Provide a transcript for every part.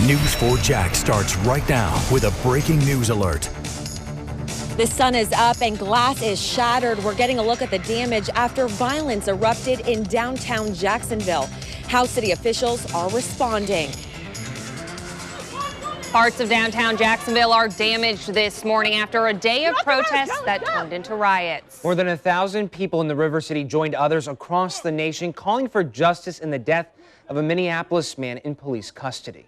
News 4 Jax starts right now with a breaking news alert. The sun is up and glass is shattered. We're getting a look at the damage after violence erupted in downtown Jacksonville. How city officials are responding. Parts of downtown Jacksonville are damaged this morning after a day of protests that turned into riots. More than 1,000 people in the River City joined others across the nation calling for justice in the death of a Minneapolis man in police custody.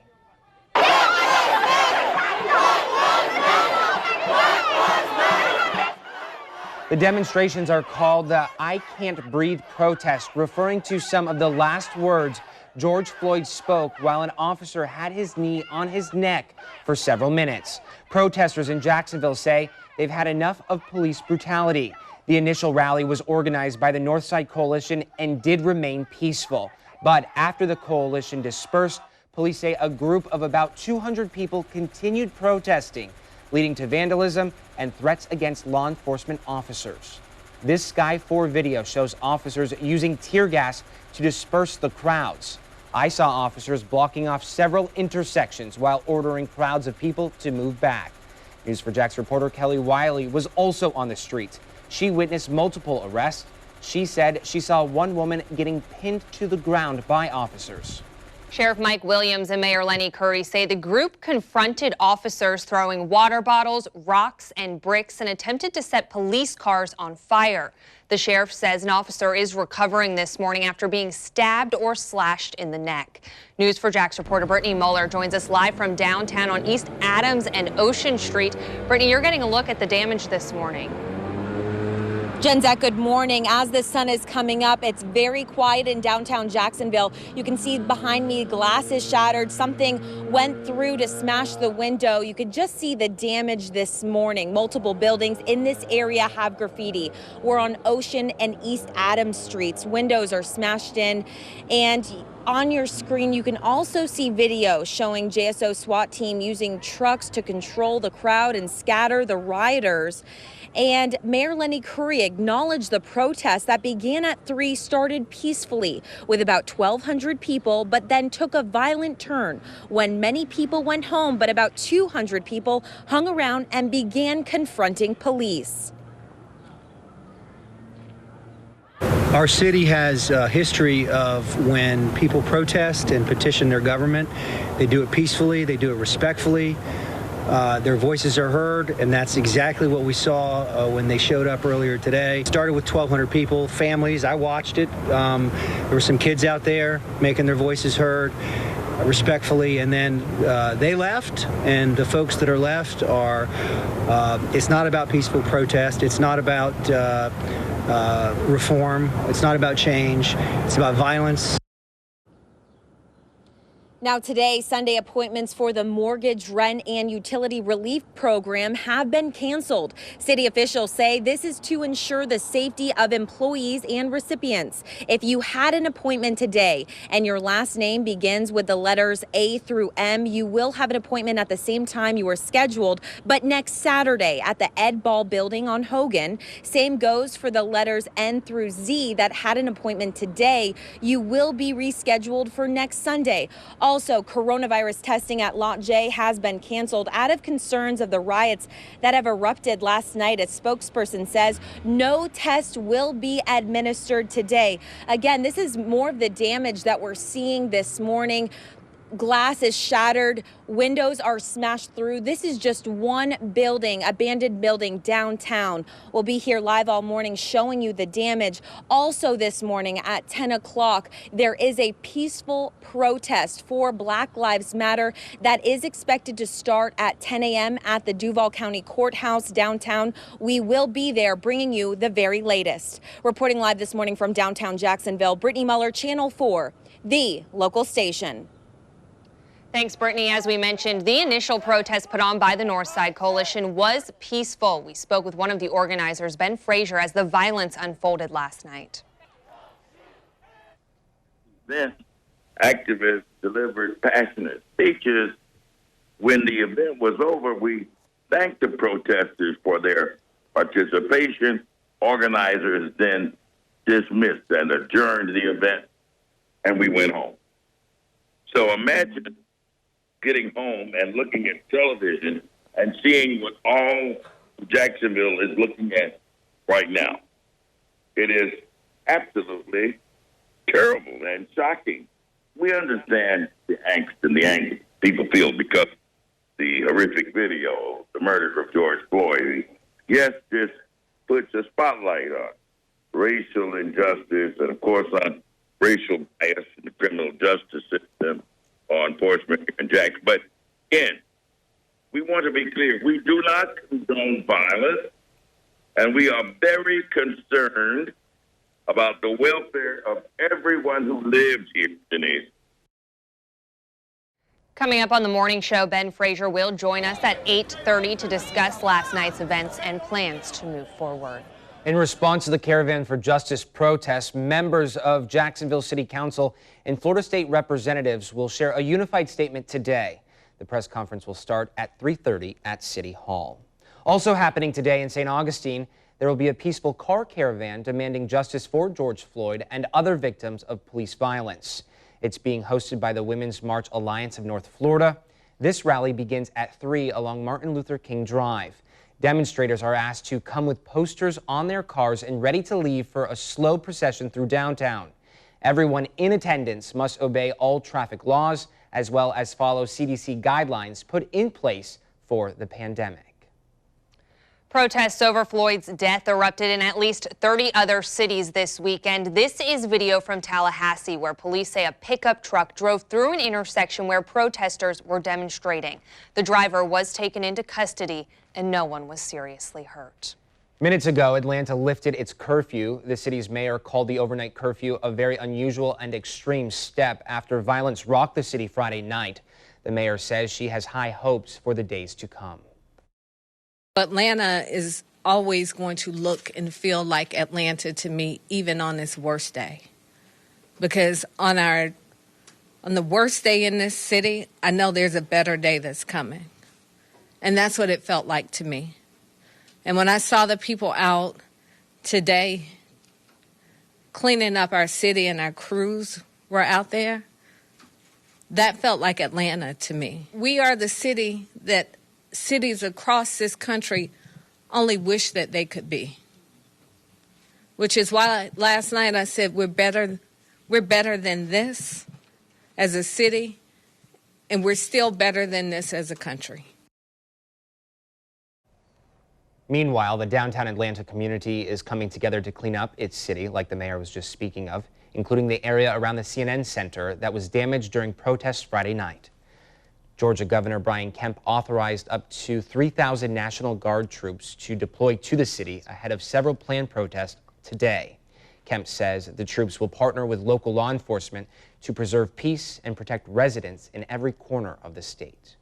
The demonstrations are called the I Can't Breathe protest, referring to some of the last words George Floyd spoke while an officer had his knee on his neck for several minutes. Protesters in Jacksonville say they've had enough of police brutality. The initial rally was organized by the Northside Coalition and did remain peaceful. But after the coalition dispersed, police say a group of about 200 people continued protesting, leading to vandalism and threats against law enforcement officers. This Sky 4 video shows officers using tear gas to disperse the crowds. I saw officers blocking off several intersections while ordering crowds of people to move back. News 4 Jax reporter Kelly Wiley was also on the streets. She witnessed multiple arrests. She said she saw one woman getting pinned to the ground by officers. Sheriff Mike Williams and Mayor Lenny Curry say the group confronted officers throwing water bottles, rocks, and bricks and attempted to set police cars on fire. The sheriff says an officer is recovering this morning after being stabbed or slashed in the neck. News 4 Jax reporter Brittany Muller joins us live from downtown on East Adams and Ocean Street. Brittany, you're getting a look at the damage this morning. Jenzette, good morning. As the sun is coming up, it's very quiet in downtown Jacksonville. You can see behind me, glass is shattered. Something went through to smash the window. You could just see the damage this morning. Multiple buildings in this area have graffiti. We're on Ocean and East Adams Streets. Windows are smashed in, and on your screen, you can also see video showing JSO SWAT team using trucks to control the crowd and scatter the rioters. And Mayor Lenny Curry acknowledged the protest that began at 3 started peacefully with about 1,200 people, but then took a violent turn when many people went home, but about 200 people hung around and began confronting police. Our city has a history of when people protest and petition their government, they do it peacefully, they do it respectfully. Their voices are heard, and that's exactly what we saw when they showed up earlier today. It started with 1,200 people, families. I watched it. There were some kids out there making their voices heard respectfully, and then they left, and the folks that are left are, it's not about peaceful protest. It's not about reform. It's not about change. It's about violence. Now today, Sunday appointments for the mortgage, rent, and utility relief program have been canceled. City officials say this is to ensure the safety of employees and recipients. If you had an appointment today and your last name begins with the letters A through M, you will have an appointment at the same time you were scheduled, but next Saturday at the Ed Ball building on Hogan. Same goes for the letters N through Z that had an appointment today. You will be rescheduled for next Sunday. Also, coronavirus testing at Lot J has been canceled out of concerns of the riots that have erupted last night. A spokesperson says no test will be administered today. Again, this is more of the damage that we're seeing this morning. Glass is shattered, windows are smashed through. This is just one building, abandoned building downtown. We'll be here live all morning showing you the damage. Also this morning at 10 o'clock, there is a peaceful protest for Black Lives Matter that is expected to start at 10 a.m. at the Duval County Courthouse downtown. We will be there bringing you the very latest. Reporting live this morning from downtown Jacksonville, Brittany Muller, Channel 4, the local station. Thanks, Brittany. As we mentioned, the initial protest put on by the Northside Coalition was peaceful. We spoke with one of the organizers, Ben Frazier, as the violence unfolded last night. Then activists delivered passionate speeches. When the event was over, we thanked the protesters for their participation. Organizers then dismissed and adjourned the event, and we went home. So imagine getting home and looking at television and seeing what all Jacksonville is looking at right now. It is absolutely terrible and shocking. We understand the angst and the anger people feel because the horrific video, the murder of George Floyd. Yes, this puts a spotlight on racial injustice and, of course, on racial bias in the criminal justice system, law enforcement and Jackson. But again, we want to be clear. We do not condone violence, and we are very concerned about the welfare of everyone who lives here, Denise. Coming up on the morning show, Ben Frazier will join us at 8:30 to discuss last night's events and plans to move forward. In response to the Caravan for Justice protests, members of Jacksonville City Council and Florida State representatives will share a unified statement today. The press conference will start at 3:30 at City Hall. Also happening today in St. Augustine, there will be a peaceful car caravan demanding justice for George Floyd and other victims of police violence. It's being hosted by the Women's March Alliance of North Florida. This rally begins at 3 along Martin Luther King Drive. Demonstrators are asked to come with posters on their cars and ready to leave for a slow procession through downtown. Everyone in attendance must obey all traffic laws as well as follow CDC guidelines put in place for the pandemic. Protests over Floyd's death erupted in at least 30 other cities this weekend. This is video from Tallahassee, where police say a pickup truck drove through an intersection where protesters were demonstrating. The driver was taken into custody and no one was seriously hurt. Minutes ago, Atlanta lifted its curfew. The city's mayor called the overnight curfew a very unusual and extreme step after violence rocked the city Friday night. The mayor says she has high hopes for the days to come. Atlanta is always going to look and feel like Atlanta to me, even on its worst day. Because on the worst day in this city, I know there's a better day that's coming. And that's what it felt like to me. And when I saw the people out today cleaning up our city and our crews were out there, that felt like Atlanta to me. We are the city that cities across this country only wish that they could be. Which is why last night I said we're better than this as a city, and we're still better than this as a country. Meanwhile, the downtown Atlanta community is coming together to clean up its city, like the mayor was just speaking of, including the area around the CNN Center that was damaged during protests Friday night. Georgia Governor Brian Kemp authorized up to 3,000 National Guard troops to deploy to the city ahead of several planned protests today. Kemp says the troops will partner with local law enforcement to preserve peace and protect residents in every corner of the state.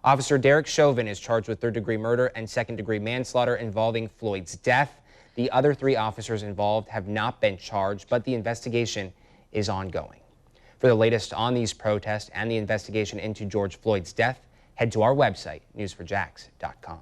Officer Derek Chauvin is charged with third-degree murder and second-degree manslaughter involving Floyd's death. The other 3 officers involved have not been charged, but the investigation is ongoing. For the latest on these protests and the investigation into George Floyd's death, head to our website, news4jax.com.